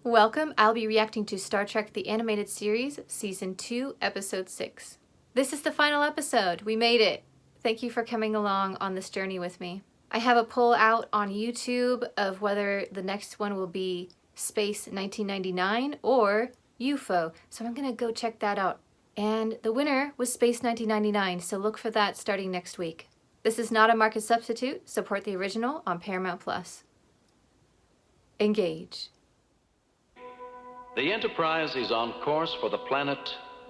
Welcome, I'll be reacting to Star Trek The Animated Series, Season 2, Episode 6. This is the final episode. We made it. Thank you for coming along on this journey with me. I have a poll out on YouTube of whether the next one will be Space 1999 or UFO, so I'm gonna go check that out. And the winner was Space 1999, so look for that starting next week. This is not a market substitute. Support the original on Paramount+. Engage. The Enterprise is on course for the planet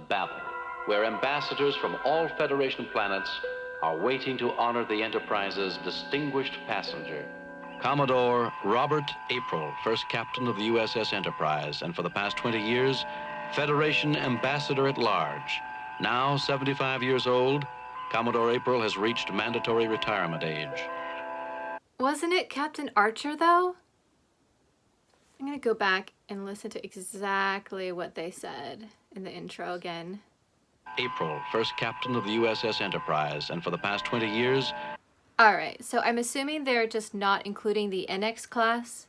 Babel, where ambassadors from all Federation planets are waiting to honor the Enterprise's distinguished passenger. Commodore Robert April, first captain of the USS Enterprise, and for the past 20 years, Federation Ambassador at Large. Now 75 years old, Commodore April has reached mandatory retirement age. Wasn't it Captain Archer, though? I'm gonna go back and listen to exactly what they said in the intro again. April, first captain of the USS Enterprise, and for the past 20 years... Alright, so I'm assuming they're just not including the NX class,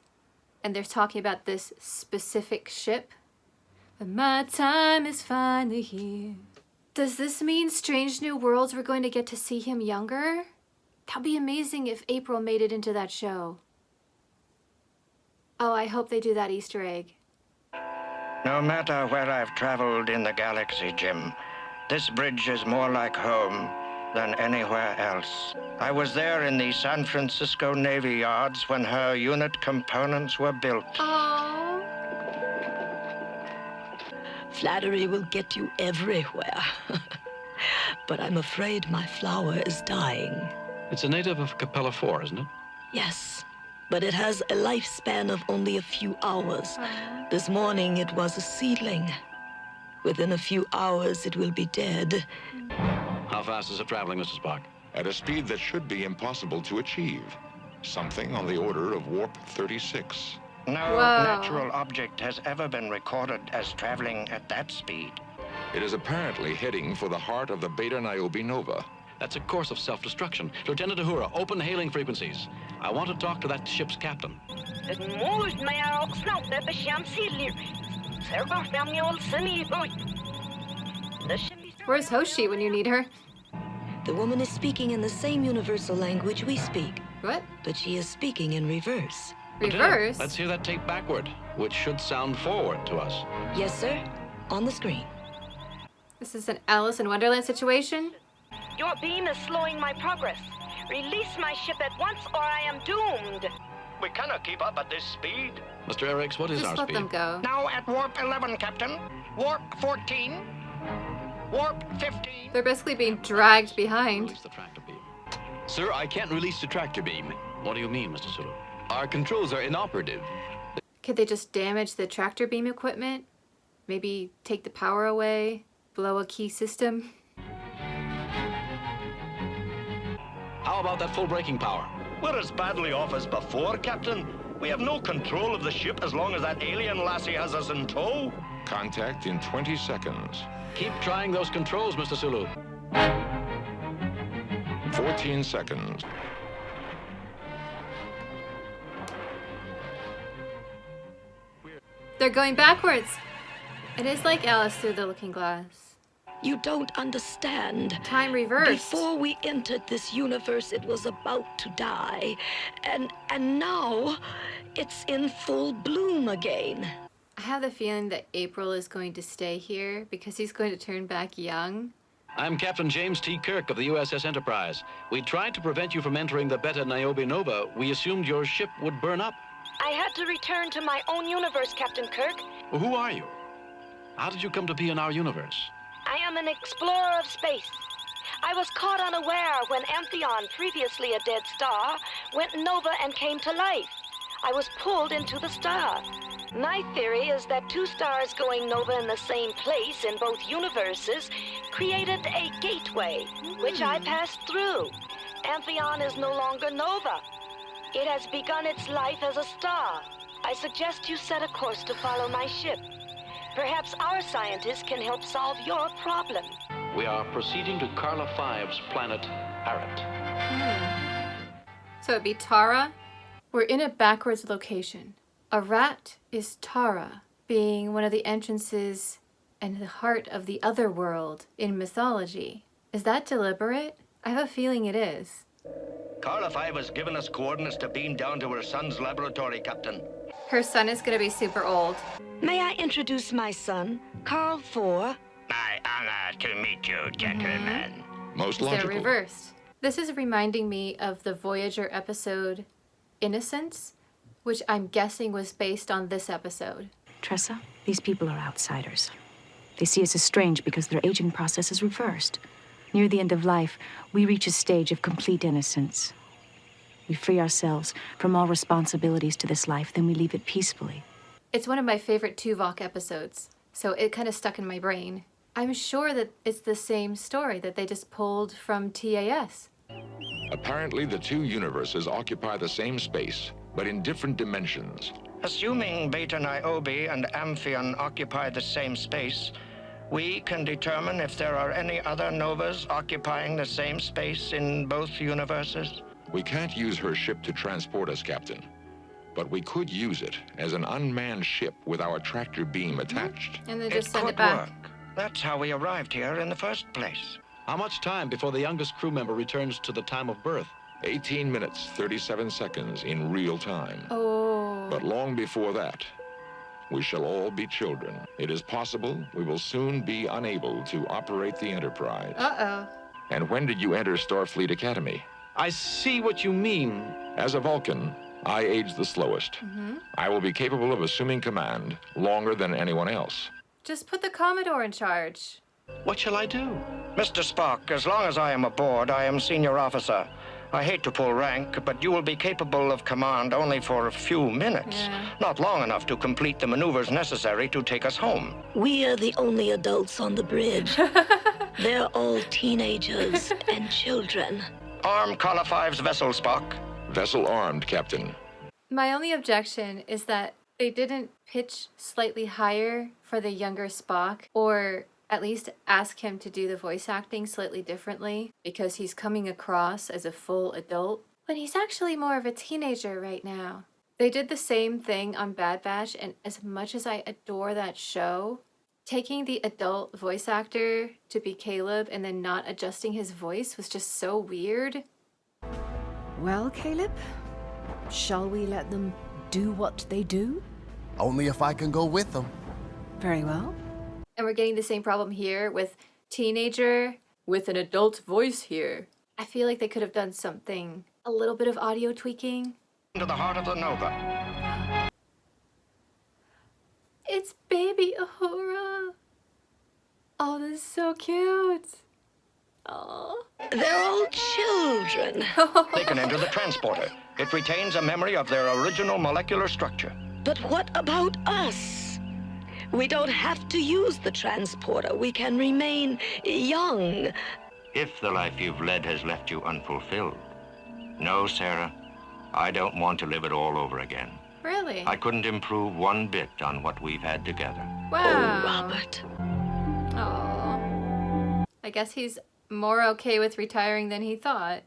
and they're talking about this specific ship. But my time is finally here. Does this mean Strange New Worlds we're going to get to see him younger? That'd be amazing if April made it into that show. Oh, I hope they do that Easter egg. No matter where I've traveled in the galaxy, Jim, this bridge is more like home than anywhere else. I was there in the San Francisco Navy Yards when her unit components were built. Oh. Flattery will get you everywhere. But I'm afraid my flower is dying. It's a native of Capella 4, isn't it? Yes, but it has a lifespan of only a few hours. This morning it was a seedling. Within a few hours it will be dead. How fast is it traveling, Mr. Spock? At a speed that should be impossible to achieve. Something on the order of warp 36. No natural object has ever been recorded as traveling at that speed. It is apparently heading for the heart of the Beta Niobe Nova. That's a course of self-destruction. Lieutenant Uhura, open hailing frequencies. I want to talk to that ship's captain. Where's Hoshi when you need her? The woman is speaking in the same universal language we speak. What? But she is speaking in reverse. Reverse? Let's hear that tape backward, which should sound forward to us. Yes, sir. On the screen. This is an Alice in Wonderland situation? Your beam is slowing my progress. Release my ship at once or I am doomed. We cannot keep up at this speed. Mr. Eriks, what is Just our let speed? them go. Now at warp 11, Captain. Warp 14. Warp 15. They're basically being dragged behind. Release the tractor beam. Sir, I can't release the tractor beam. What do you mean, Mr. Sulu? Our controls are inoperative. Could they just damage the tractor beam equipment? Maybe take the power away? Blow a key system? How about that full braking power? We're as badly off as before, Captain. We have no control of the ship as long as that alien lassie has us in tow. Contact in 20 seconds. Keep trying those controls, Mr. Sulu. 14 seconds. They're going backwards! It is like Alice through the looking glass. You don't understand. Time reversed. Before we entered this universe, it was about to die. And now, it's in full bloom again. I have the feeling that April is going to stay here because he's going to turn back young. I'm Captain James T. Kirk of the USS Enterprise. We tried to prevent you from entering the Beta Niobe Nova. We assumed your ship would burn up. I had to return to my own universe, Captain Kirk. Well, who are you? How did you come to be in our universe? I am an explorer of space. I was caught unaware when Amphion, previously a dead star, went nova and came to life. I was pulled into the star. My theory is that two stars going nova in the same place in both universes created a gateway, which I passed through. Amphion is no longer nova. It has begun its life as a star. I suggest you set a course to follow my ship. Perhaps our scientists can help solve your problem. We are proceeding to Carla V's planet, Arret. So it'd be Tara. We're in a backwards location. A rat is Tara, being one of the entrances and the heart of the other world in mythology. Is that deliberate? I have a feeling it is. Carla 5 has given us coordinates to beam down to her son's laboratory, Captain. Her son is gonna be super old. May I introduce my son, Carl 4? My honor to meet you, gentlemen. Most They're logical. reversed. This is reminding me of the Voyager episode Innocence, which I'm guessing was based on this episode. Tressa, these people are outsiders. They see us as strange because their aging process is reversed. Near the end of life, we reach a stage of complete innocence. We free ourselves from all responsibilities to this life, then we leave it peacefully. It's one of my favorite Tuvok episodes, so it kind of stuck in my brain. I'm sure that it's the same story that they just pulled from TAS. Apparently, the two universes occupy the same space, but in different dimensions. Assuming Beta Niobe and Amphion occupy the same space, we can determine if there are any other novas occupying the same space in both universes. We can't use her ship to transport us, Captain. But we could use it as an unmanned ship with our tractor beam attached. And they just It send could it back. work. That's how we arrived here in the first place. How much time before the youngest crew member returns to the time of birth? 18 minutes, 37 seconds in real time. Oh. But long before that, we shall all be children. It is possible we will soon be unable to operate the Enterprise. Uh-oh. And when did you enter Starfleet Academy? I see what you mean. As a Vulcan, I age the slowest. I will be capable of assuming command longer than anyone else. Just put the Commodore in charge. What shall I do? Mr. Spock, as long as I am aboard, I am senior officer. I hate to pull rank, but you will be capable of command only for a few minutes. Yeah. Not long enough to complete the maneuvers necessary to take us home. We are the only adults on the bridge. They're all teenagers and children. Arm Carla 5's vessel, Spock. Vessel armed, Captain. My only objection is that they didn't pitch slightly higher for the younger Spock, or at least ask him to do the voice acting slightly differently, because he's coming across as a full adult when he's actually more of a teenager right now. They did the same thing on Bad Batch, and as much as I adore that show, taking the adult voice actor to be Caleb and then not adjusting his voice was just so weird. Well, Caleb, shall we let them do what they do? Only if I can go with them. Very well. And we're getting the same problem here with teenager with an adult voice here. I feel like they could have done something, a little bit of audio tweaking. Into the heart of the Nova. It's baby Uhura. Oh, this is so cute. Oh. They're all children. They can enter the transporter. It retains a memory of their original molecular structure. But what about us? We don't have to use the transporter. We can remain young. If the life you've led has left you unfulfilled. No, Sarah, I don't want to live it all over again. Really? I couldn't improve one bit on what we've had together. Wow. Oh, Robert. Oh. I guess he's more okay with retiring than he thought.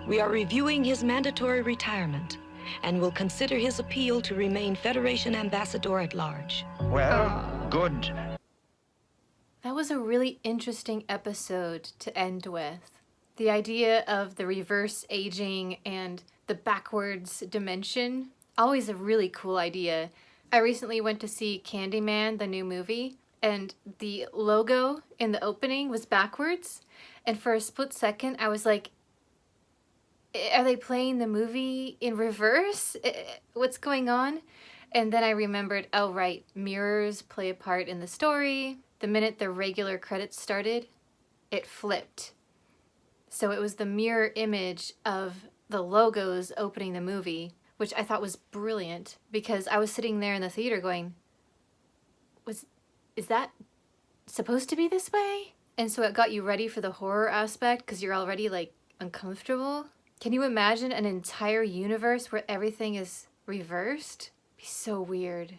We are reviewing his mandatory retirement and will consider his appeal to remain Federation Ambassador at large. Well, good. That was a really interesting episode to end with. The idea of the reverse aging and the backwards dimension, always a really cool idea. I recently went to see Candyman, the new movie, and the logo in the opening was backwards. And for a split second, I was like, are they playing the movie in reverse? What's going on? And then I remembered, oh right, mirrors play a part in the story. The minute the regular credits started, it flipped. So it was the mirror image of the logos opening the movie, which I thought was brilliant because I was sitting there in the theater going, is that supposed to be this way? And so it got you ready for the horror aspect because you're already like uncomfortable. Can you imagine an entire universe where everything is reversed? It'd be so weird.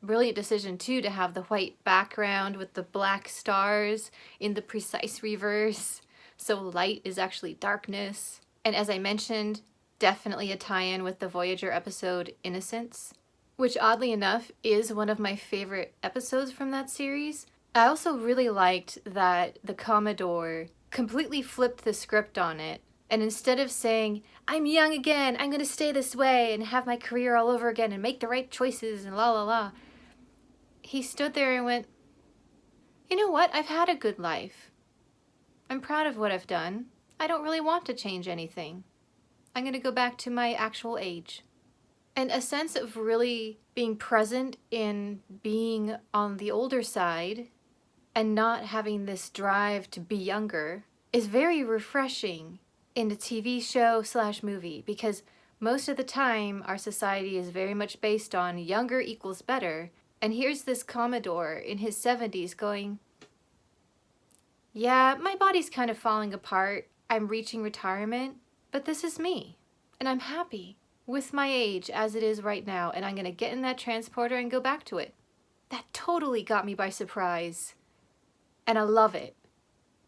Brilliant decision too to have the white background with the black stars in the precise reverse. So light is actually darkness. And as I mentioned, definitely a tie-in with the Voyager episode Innocence. which oddly enough is one of my favorite episodes from that series. I also really liked that the Commodore completely flipped the script on it, and instead of saying, I'm young again, I'm gonna stay this way and have my career all over again and make the right choices and la la la, he stood there and went, you know what, I've had a good life. I'm proud of what I've done. I don't really want to change anything. I'm gonna go back to my actual age. And a sense of really being present in being on the older side and not having this drive to be younger is very refreshing in a TV show / movie, because most of the time our society is very much based on younger equals better. And here's this Commodore in his 70s going, yeah, my body's kind of falling apart. I'm reaching retirement, but this is me. And I'm happy with my age as it is right now, and I'm gonna get in that transporter and go back to it. That totally got me by surprise, and I love it.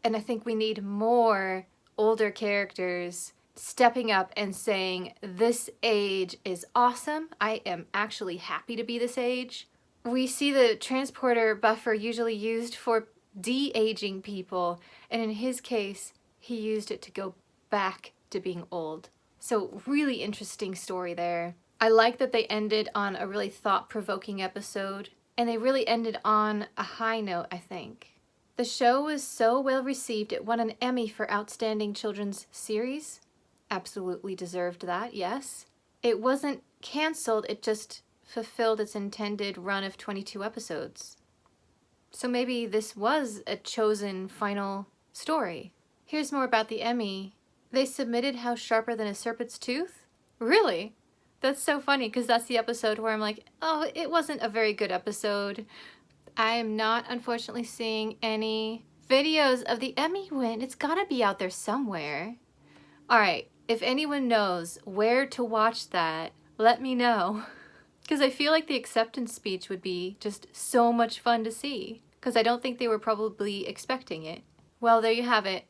And I think we need more older characters stepping up and saying, this age is awesome. I am actually happy to be this age. We see the transporter buffer usually used for de-aging people, and in his case, he used it to go back to being old. So really interesting story there. I like that they ended on a really thought-provoking episode, and they really ended on a high note, I think. The show was so well received, it won an Emmy for Outstanding Children's Series. Absolutely deserved that, yes. It wasn't canceled, it just fulfilled its intended run of 22 episodes. So maybe this was a chosen final story. Here's more about the Emmy. They submitted How Sharper Than a Serpent's Tooth? Really? That's so funny, because that's the episode where I'm like, oh, it wasn't a very good episode. I am not, unfortunately, seeing any videos of the Emmy win. It's gotta be out there somewhere. Alright, if anyone knows where to watch that, let me know. Because I feel like the acceptance speech would be just so much fun to see. Because I don't think they were probably expecting it. Well, there you have it.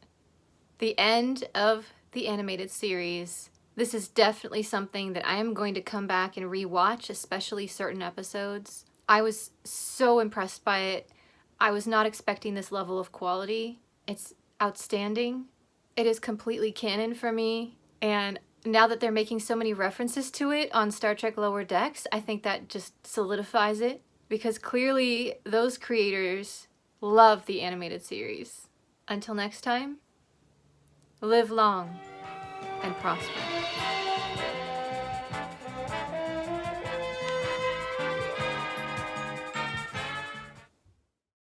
The end of the animated series. This is definitely something that I am going to come back and rewatch, especially certain episodes. I was so impressed by it. I was not expecting this level of quality. It's outstanding. It is completely canon for me. And now that they're making so many references to it on Star Trek Lower Decks, I think that just solidifies it. Because clearly those creators love the animated series. Until next time, live long and prosper.